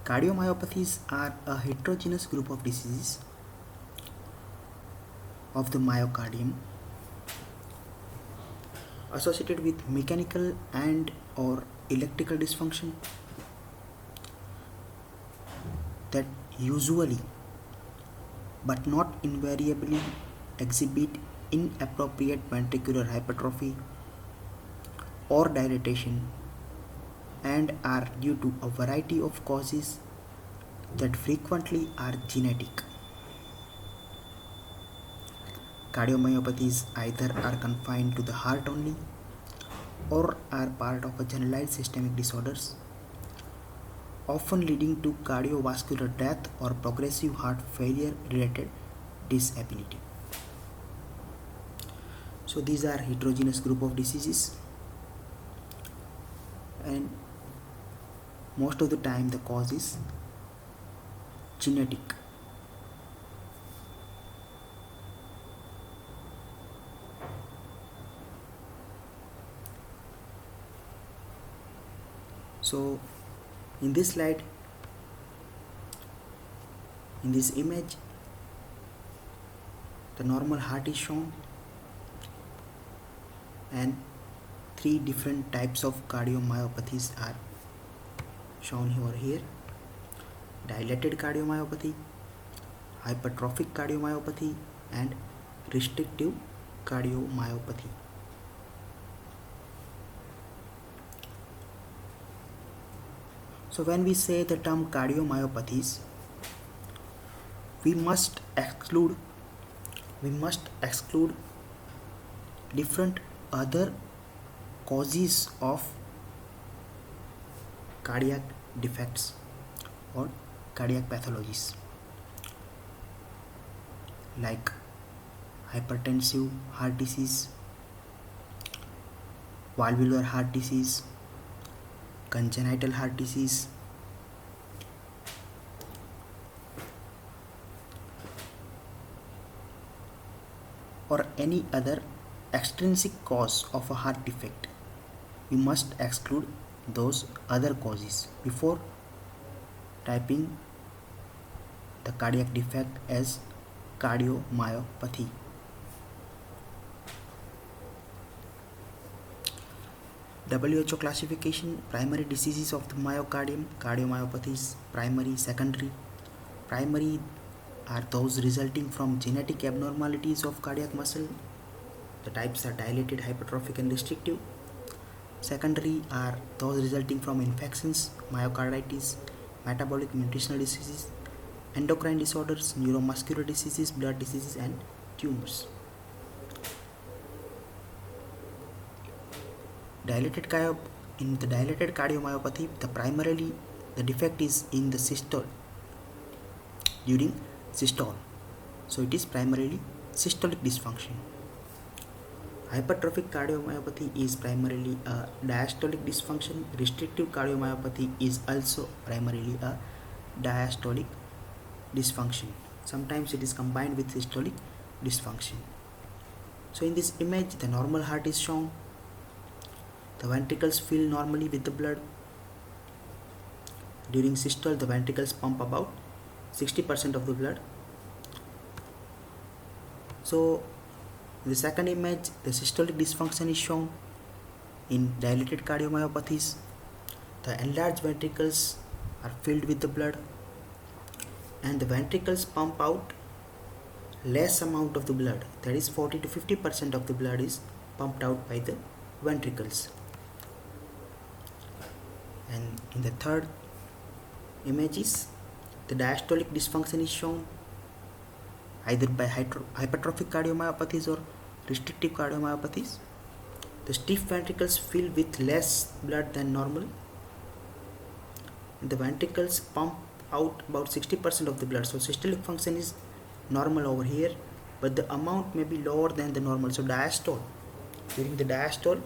Cardiomyopathies are a heterogeneous group of diseases of the myocardium associated with mechanical and or electrical dysfunction that usually but not invariably exhibit inappropriate ventricular hypertrophy or dilatation and are due to a variety of causes that frequently are genetic. Cardiomyopathies either are confined to the heart only or are part of a generalized systemic disorders, often leading to cardiovascular death or progressive heart failure related disability. So these are heterogeneous group of diseases, and most of the time the cause is genetic. So in this slide, in this image, the normal heart is shown and three different types of cardiomyopathies are shown over here: dilated cardiomyopathy, hypertrophic cardiomyopathy, and restrictive cardiomyopathy. So when we say the term cardiomyopathies, we must exclude different other causes of cardiac defects or cardiac pathologies like hypertensive heart disease, valvular heart disease, congenital heart disease, or any other extrinsic cause of a heart defect. We must exclude those other causes before typing the cardiac defect as cardiomyopathy. WHO classification: primary diseases of the myocardium, cardiomyopathies, primary, secondary. Primary are those resulting from genetic abnormalities of cardiac muscle. The types are dilated, hypertrophic, and restrictive. Secondary are those resulting from infections, myocarditis, metabolic nutritional diseases, endocrine disorders, neuromuscular diseases, blood diseases, and tumors. In the dilated cardiomyopathy, primarily the defect is in the systole during systole, so it is primarily systolic dysfunction. Hypertrophic cardiomyopathy is primarily a diastolic dysfunction. Restrictive cardiomyopathy is also primarily a diastolic dysfunction. Sometimes it is combined with systolic dysfunction. So in this image, the normal heart is shown. The ventricles fill normally with the blood. During systole, the ventricles pump about 60% of the blood. So in the second image, the systolic dysfunction is shown. In dilated cardiomyopathies, the enlarged ventricles are filled with the blood and the ventricles pump out less amount of the blood, that is 40 to 50% of the blood is pumped out by the ventricles. And in the third image is the diastolic dysfunction is shown either by hypertrophic cardiomyopathies or restrictive cardiomyopathies. The stiff ventricles fill with less blood than normal and the ventricles pump out about 60% of the blood. So systolic function is normal over here, but the amount may be lower than the normal. So diastole, during the diastole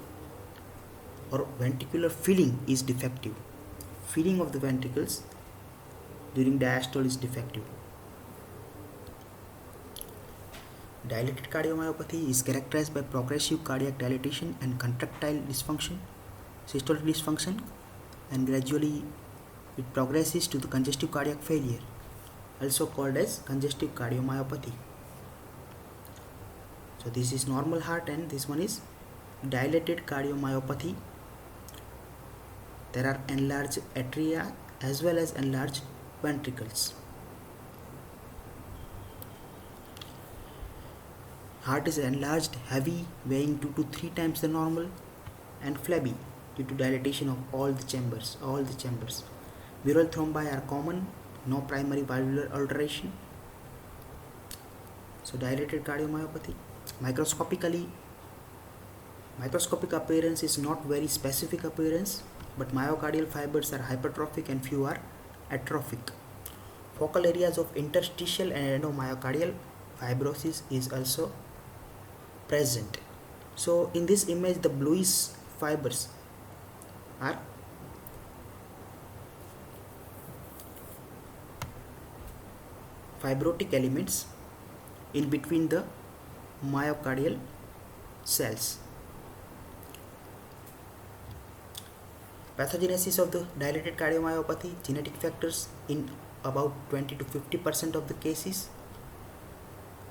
or ventricular filling is defective. Filling of the ventricles during diastole is defective. Dilated cardiomyopathy is characterized by progressive cardiac dilatation and contractile dysfunction, systolic dysfunction, and gradually it progresses to the congestive cardiac failure, also called as congestive cardiomyopathy. So this is normal heart and this one is dilated cardiomyopathy. There are enlarged atria as well as enlarged ventricles. Heart is enlarged, heavy, weighing 2 to 3 times the normal, and flabby due to dilatation of all the chambers. Viral thrombi are common, no primary valvular alteration. So dilated cardiomyopathy. Microscopic appearance is not very specific appearance, but myocardial fibers are hypertrophic and few are atrophic. Focal areas of interstitial and endomyocardial fibrosis is also present. So in this image, the bluish fibers are fibrotic elements in between the myocardial cells. Pathogenesis of the dilated cardiomyopathy, genetic factors in about 20 to 50% of the cases.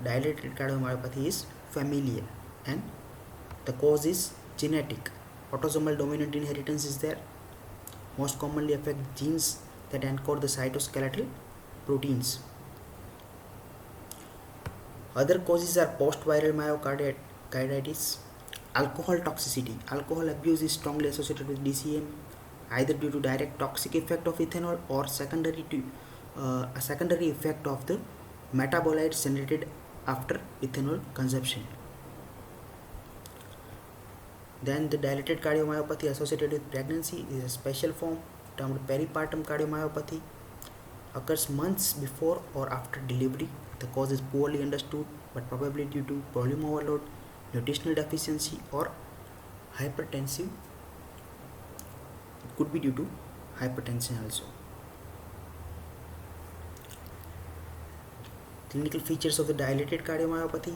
Dilated cardiomyopathy is familial and the cause is genetic. Autosomal dominant inheritance is there. Most commonly affect genes that encode the cytoskeletal proteins. Other causes are post-viral myocarditis, alcohol toxicity. Alcohol abuse is strongly associated with DCM, either due to direct toxic effect of ethanol or a secondary effect of the metabolites generated after ethanol consumption. Then the dilated cardiomyopathy associated with pregnancy is a special form termed peripartum cardiomyopathy. Occurs months before or after delivery. The cause is poorly understood, but probably due to volume overload, nutritional deficiency, or hypertensive. It could be due to hypertension also. Clinical features of the dilated cardiomyopathy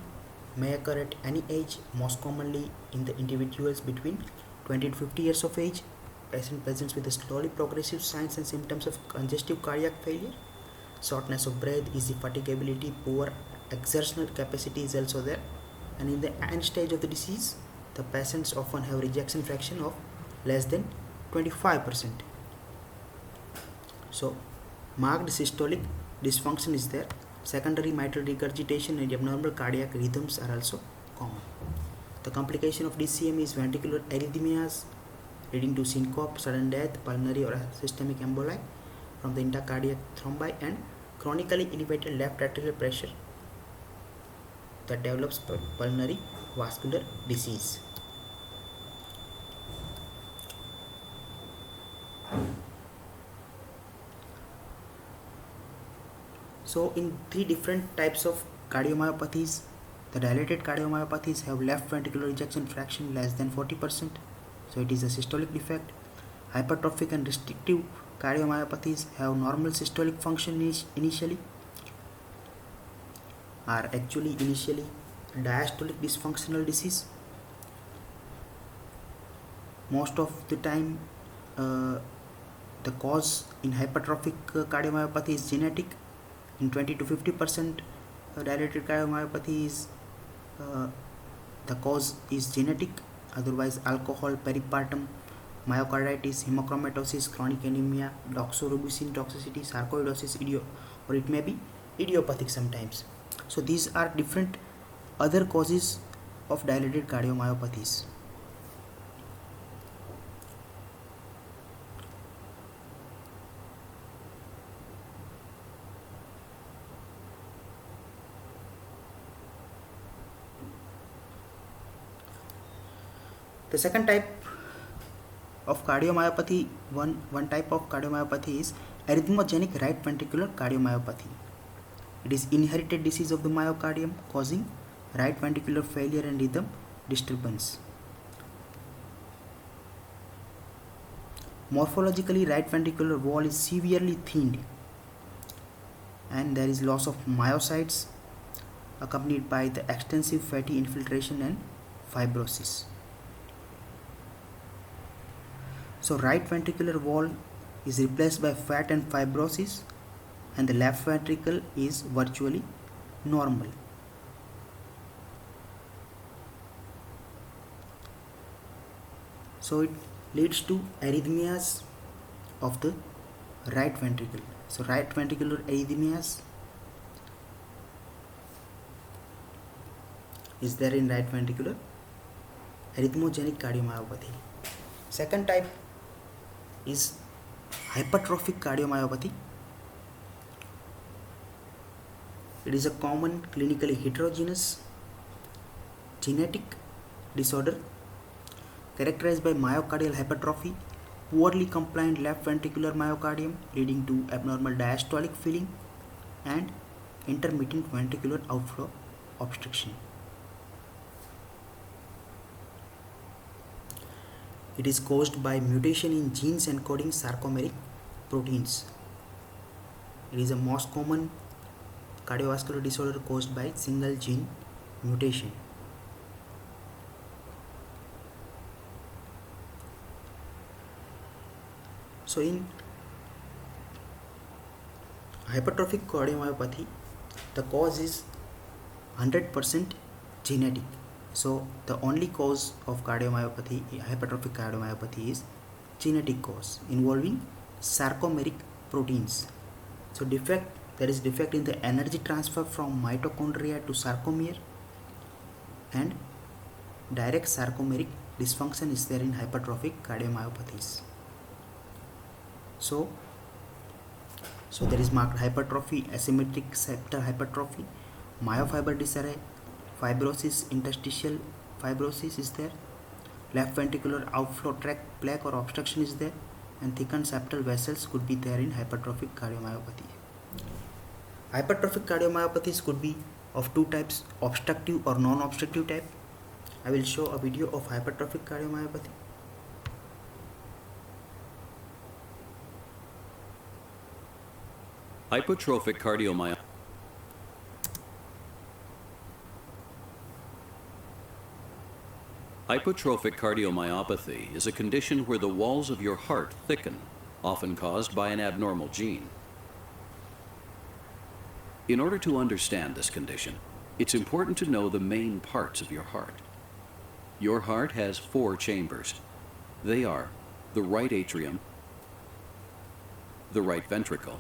may occur at any age, most commonly in the individuals between 20 to 50 years of age. Patient presents with the slowly progressive signs and symptoms of congestive cardiac failure. Shortness of breath, easy fatigability, poor exertional capacity is also there. And in the end stage of the disease, the patients often have rejection fraction of less than 25%. So, marked systolic dysfunction is there. Secondary mitral regurgitation and abnormal cardiac rhythms are also common. The complication of DCM is ventricular arrhythmias leading to syncope, sudden death, pulmonary or systemic emboli from the intracardiac thrombi, and chronically elevated left atrial pressure that develops pulmonary vascular disease. So in 3 different types of cardiomyopathies, the dilated cardiomyopathies have left ventricular ejection fraction less than 40%. So it is a systolic defect. Hypertrophic and restrictive cardiomyopathies have normal systolic function initially, are actually initially diastolic dysfunctional disease. Most of the time the cause in hypertrophic cardiomyopathy is genetic. In 20 to 50% dilated cardiomyopathy is the cause is genetic. Otherwise, alcohol, peripartum, myocarditis, hemochromatosis, chronic anemia, doxorubicin toxicity, sarcoidosis, or it may be idiopathic sometimes. So these are different other causes of dilated cardiomyopathies. The second type of cardiomyopathy, one type of cardiomyopathy is arrhythmogenic right ventricular cardiomyopathy. It is inherited disease of the myocardium causing right ventricular failure and rhythm disturbance. Morphologically, right ventricular wall is severely thinned and there is loss of myocytes accompanied by the extensive fatty infiltration and fibrosis. So right ventricular wall is replaced by fat and fibrosis, and the left ventricle is virtually normal. So it leads to arrhythmias of the right ventricle. So right ventricular arrhythmias is there in right ventricular arrhythmogenic cardiomyopathy. Second type is hypertrophic cardiomyopathy. It is a common clinically heterogeneous genetic disorder characterized by myocardial hypertrophy, poorly compliant left ventricular myocardium leading to abnormal diastolic filling and intermittent ventricular outflow obstruction. It is caused by mutation in genes encoding sarcomeric proteins. It is the most common cardiovascular disorder caused by single gene mutation. So in hypertrophic cardiomyopathy, the cause is 100% genetic. So the only cause of cardiomyopathy, hypertrophic cardiomyopathy, is genetic cause involving sarcomeric proteins. So there is defect in the energy transfer from mitochondria to sarcomere, and direct sarcomeric dysfunction is there in hypertrophic cardiomyopathies. So there is marked hypertrophy, asymmetric septal hypertrophy, myofiber disarray, fibrosis, interstitial fibrosis is there, left ventricular outflow tract plaque or obstruction is there, and thickened septal vessels could be there in hypertrophic cardiomyopathy. Hypertrophic cardiomyopathies could be of two types, obstructive or non-obstructive type. I will show a video of hypertrophic cardiomyopathy. Hypertrophic cardiomyopathy is a condition where the walls of your heart thicken, often caused by an abnormal gene. In order to understand this condition, it's important to know the main parts of your heart. Your heart has 4 chambers. They are the right atrium, the right ventricle,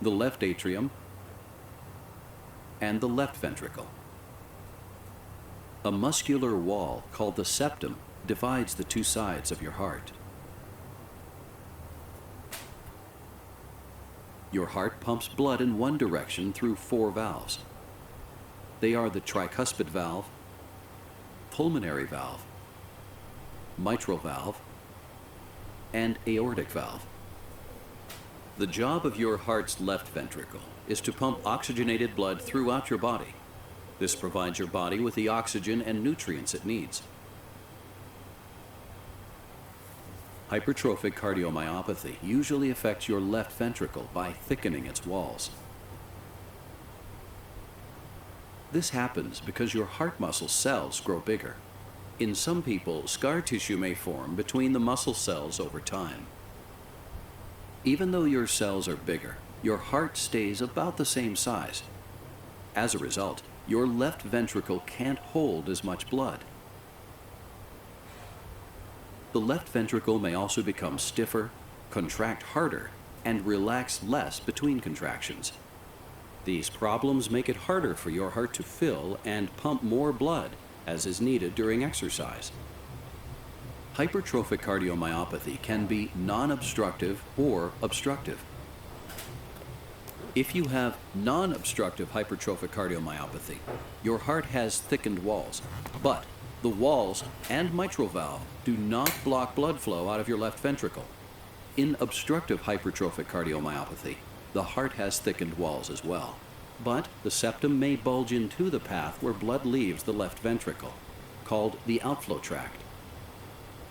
the left atrium, and the left ventricle. A muscular wall called the septum divides the 2 sides of your heart. Your heart pumps blood in one direction through 4 valves. They are the tricuspid valve, pulmonary valve, mitral valve, and aortic valve. The job of your heart's left ventricle is to pump oxygenated blood throughout your body. This provides your body with the oxygen and nutrients it needs. Hypertrophic cardiomyopathy usually affects your left ventricle by thickening its walls. This happens because your heart muscle cells grow bigger. In some people, scar tissue may form between the muscle cells over time. Even though your cells are bigger, your heart stays about the same size. As a result, your left ventricle can't hold as much blood. The left ventricle may also become stiffer, contract harder, and relax less between contractions. These problems make it harder for your heart to fill and pump more blood as is needed during exercise. Hypertrophic cardiomyopathy can be non-obstructive or obstructive. If you have non-obstructive hypertrophic cardiomyopathy, your heart has thickened walls, but the walls and mitral valve do not block blood flow out of your left ventricle. In obstructive hypertrophic cardiomyopathy, the heart has thickened walls as well, but the septum may bulge into the path where blood leaves the left ventricle, called the outflow tract.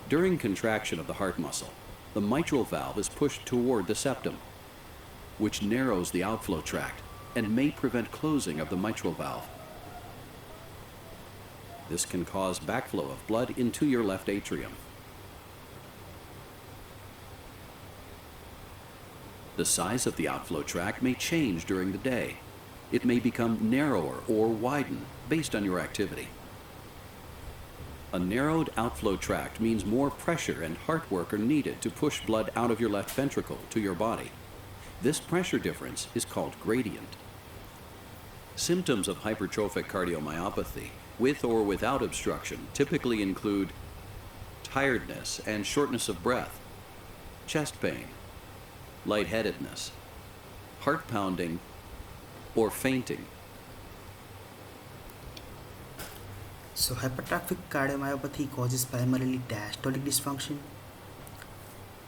During contraction of the heart muscle, the mitral valve is pushed toward the septum, which narrows the outflow tract and may prevent closing of the mitral valve. This can cause backflow of blood into your left atrium. The size of the outflow tract may change during the day. It may become narrower or widen based on your activity. A narrowed outflow tract means more pressure and heart work are needed to push blood out of your left ventricle to your body. This pressure difference is called gradient. Symptoms of hypertrophic cardiomyopathy, with or without obstruction, typically include tiredness and shortness of breath, chest pain, lightheadedness, heart pounding, or fainting. So hypertrophic cardiomyopathy causes primarily diastolic dysfunction,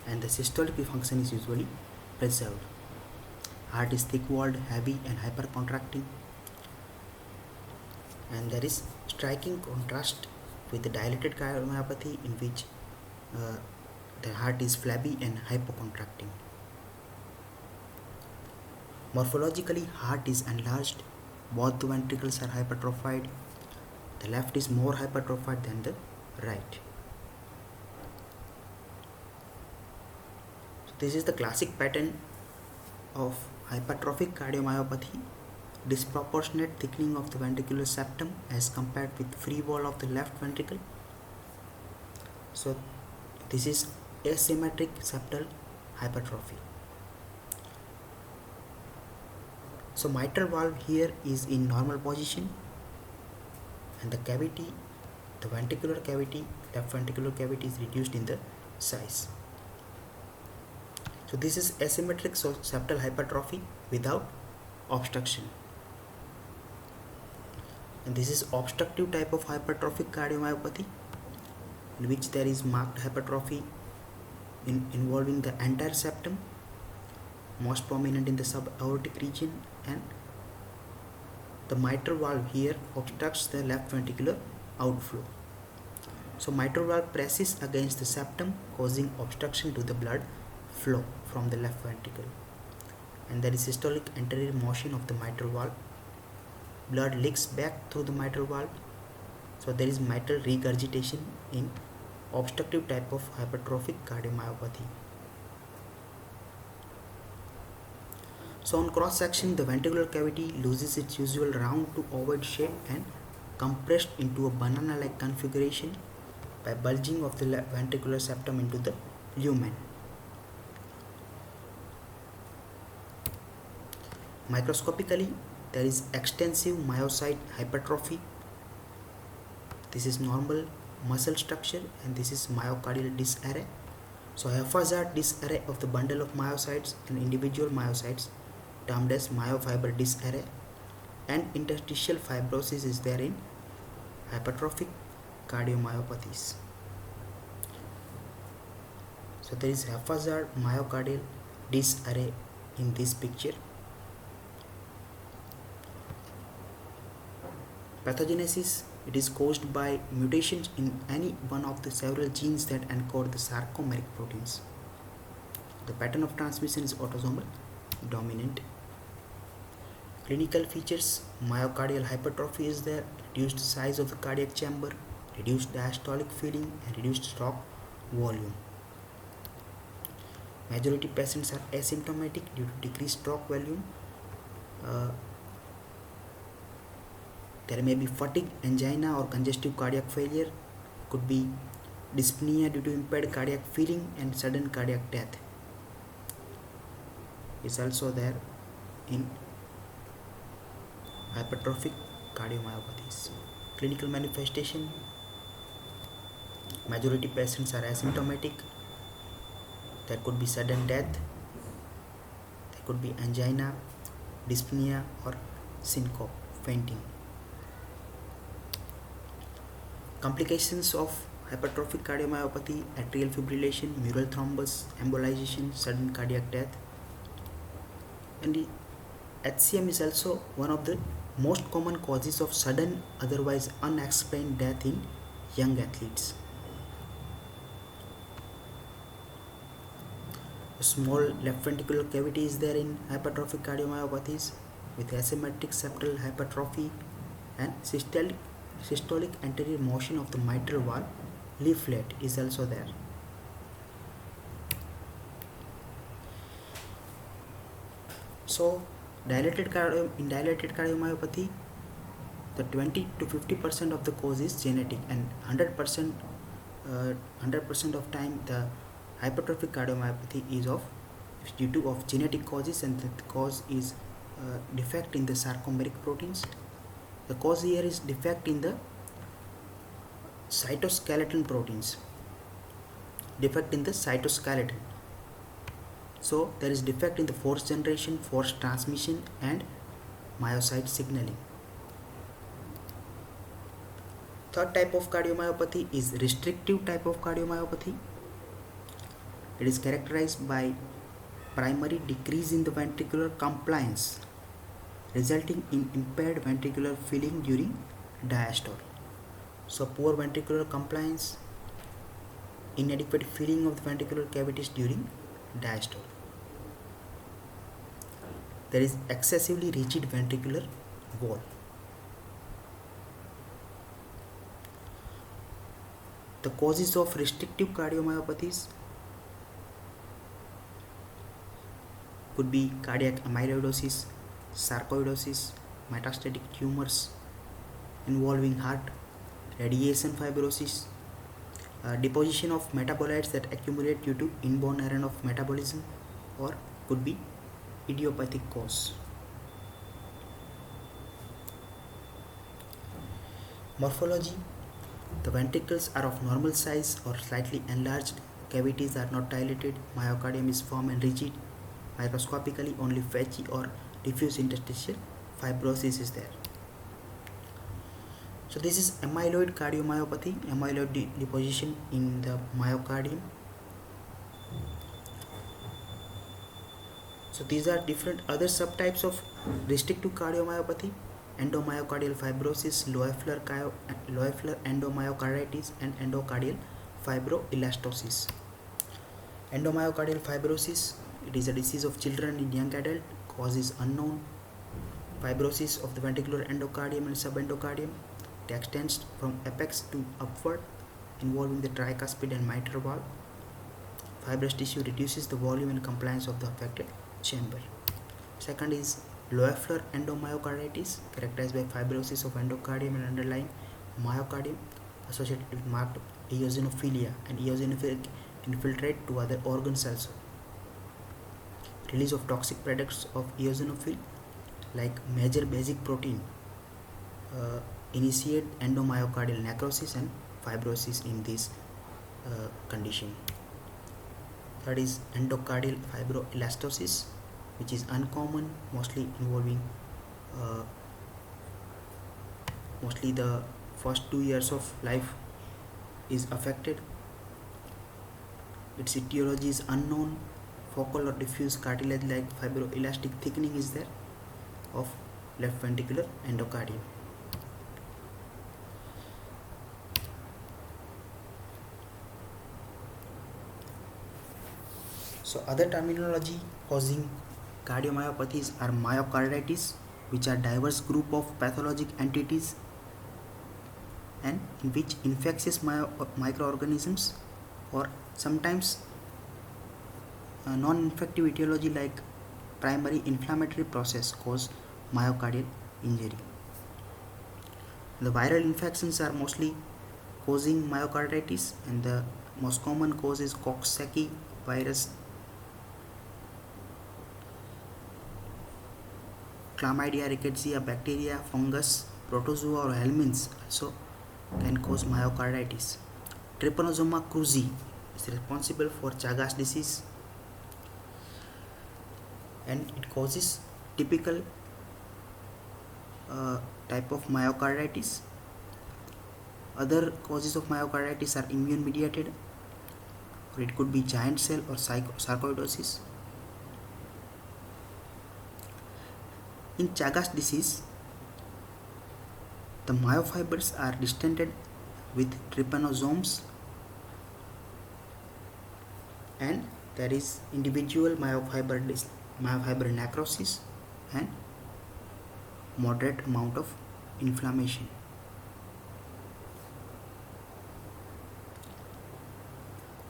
and the systolic function is usually preserved. Heart is thick-walled, heavy and hypercontracting, and there is striking contrast with the dilated cardiomyopathy in which the heart is flabby and hypocontracting. Morphologically, heart is enlarged, both the ventricles are hypertrophied. The left is more hypertrophied than the right. So this is the classic pattern of hypertrophic cardiomyopathy: disproportionate thickening of the ventricular septum as compared with free wall of the left ventricle. So this is asymmetric septal hypertrophy. So mitral valve here is in normal position, and the cavity, the ventricular cavity, left ventricular cavity is reduced in the size. So this is asymmetric septal hypertrophy without obstruction. And this is obstructive type of hypertrophic cardiomyopathy, in which there is marked hypertrophy involving the entire septum, most prominent in the subaortic region, and the mitral valve here obstructs the left ventricular outflow. So mitral valve presses against the septum, causing obstruction to the blood flow from the left ventricle, and there is systolic anterior motion of the mitral valve. Blood leaks back through the mitral valve, so there is mitral regurgitation in obstructive type of hypertrophic cardiomyopathy. So on cross section, the ventricular cavity loses its usual round to ovoid shape and compressed into a banana-like configuration by bulging of the ventricular septum into the lumen. Microscopically, there is extensive myocyte hypertrophy. This is normal muscle structure, and this is myocardial disarray. So haphazard disarray of the bundle of myocytes and individual myocytes, termed as myofiber disarray, and interstitial fibrosis is there in hypertrophic cardiomyopathies. So there is haphazard myocardial disarray in this picture. Pathogenesis: it is caused by mutations in any one of the several genes that encode the sarcomeric proteins. The pattern of transmission is autosomal dominant. Clinical features: myocardial hypertrophy is there, reduced size of the cardiac chamber, reduced diastolic filling, and reduced stroke volume. Majority patients are asymptomatic due to decreased stroke volume. There may be fatigue, angina, or congestive cardiac failure. Could be dyspnea due to impaired cardiac feeling, and sudden cardiac death is also there in hypertrophic cardiomyopathies. Clinical manifestation: majority patients are asymptomatic. There could be sudden death, there could be angina, dyspnea, or syncope, fainting. Complications of hypertrophic cardiomyopathy: atrial fibrillation, mural thrombus, embolization, sudden cardiac death. And the HCM is also one of the most common causes of sudden, otherwise unexplained death in young athletes. A small left ventricular cavity is there in hypertrophic cardiomyopathies with asymmetric septal hypertrophy, and systolic anterior motion of the mitral valve leaflet is also there. So in dilated cardiomyopathy, the 20 to 50% of the cause is genetic, and 100% of time the hypertrophic cardiomyopathy is due to genetic causes, and the cause is defect in the sarcomeric proteins. The cause here is defect in the cytoskeleton proteins, defect in the cytoskeleton. So there is defect in the force generation, force transmission, and myocyte signaling. Third type of cardiomyopathy is restrictive type of cardiomyopathy. It is characterized by primary decrease in the ventricular compliance, resulting in impaired ventricular filling during diastole. So poor ventricular compliance, inadequate filling of the ventricular cavities during diastole. There is excessively rigid ventricular wall. The causes of restrictive cardiomyopathies could be cardiac amyloidosis, sarcoidosis, metastatic tumors involving heart, radiation fibrosis, deposition of metabolites that accumulate due to inborn error of metabolism, or could be idiopathic cause. Morphology: the ventricles are of normal size or slightly enlarged, cavities are not dilated, myocardium is firm and rigid, microscopically only patchy or diffuse interstitial fibrosis is there. So this is amyloid cardiomyopathy, amyloid deposition in the myocardium. So these are different other subtypes of restrictive cardiomyopathy: endomyocardial fibrosis, Loeffler endomyocarditis, and endocardial fibroelastosis. Endomyocardial fibrosis, it is a disease of children in young adult, cause is unknown. Fibrosis of the ventricular endocardium and subendocardium, it extends from apex to upward, involving the tricuspid and mitral valve. Fibrous tissue reduces the volume and compliance of the affected chamber. Second is Loeffler endomyocarditis, characterized by fibrosis of endocardium and underlying myocardium, associated with marked eosinophilia and eosinophilic infiltrate to other organs also. Release of toxic products of eosinophil like major basic protein initiate endomyocardial necrosis and fibrosis in this condition. Third is endocardial fibroelastosis, which is uncommon, mostly involving mostly the first 2 years of life is affected. Its etiology is unknown. Focal or diffuse cartilage like fibroelastic thickening is there of left ventricular endocardium. So other terminology causing cardiomyopathies are myocarditis, which are diverse group of pathologic entities and in which infectious microorganisms or sometimes non-infective etiology like primary inflammatory process cause myocardial injury. The viral infections are mostly causing myocarditis, and the most common cause is Coxsackie virus, Chlamydia, Rickettsia, bacteria, fungus, protozoa or helminths also can cause myocarditis. Trypanosoma cruzi is responsible for Chagas disease, and it causes typical type of myocarditis. Other causes of myocarditis are immune mediated, or it could be giant cell or sarcoidosis. In Chagas disease, the myofibers are distended with trypanosomes, and there is individual myofiber necrosis and moderate amount of inflammation.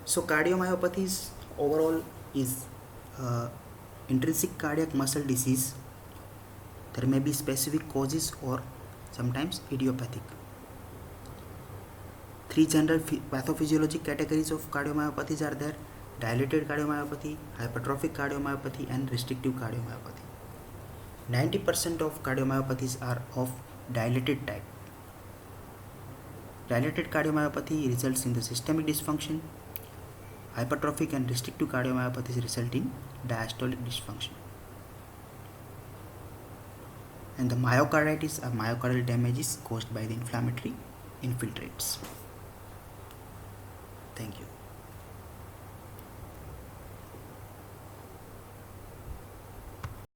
So cardiomyopathies overall is intrinsic cardiac muscle disease, there may be specific causes or sometimes idiopathic. Three general pathophysiologic categories of cardiomyopathies are there: dilated cardiomyopathy, hypertrophic cardiomyopathy, and restrictive cardiomyopathy. 90% of cardiomyopathies are of dilated type. Dilated cardiomyopathy results in the systemic dysfunction. Hypertrophic and restrictive cardiomyopathies result in diastolic dysfunction. And the myocarditis are myocardial damages caused by the inflammatory infiltrates. Thank you.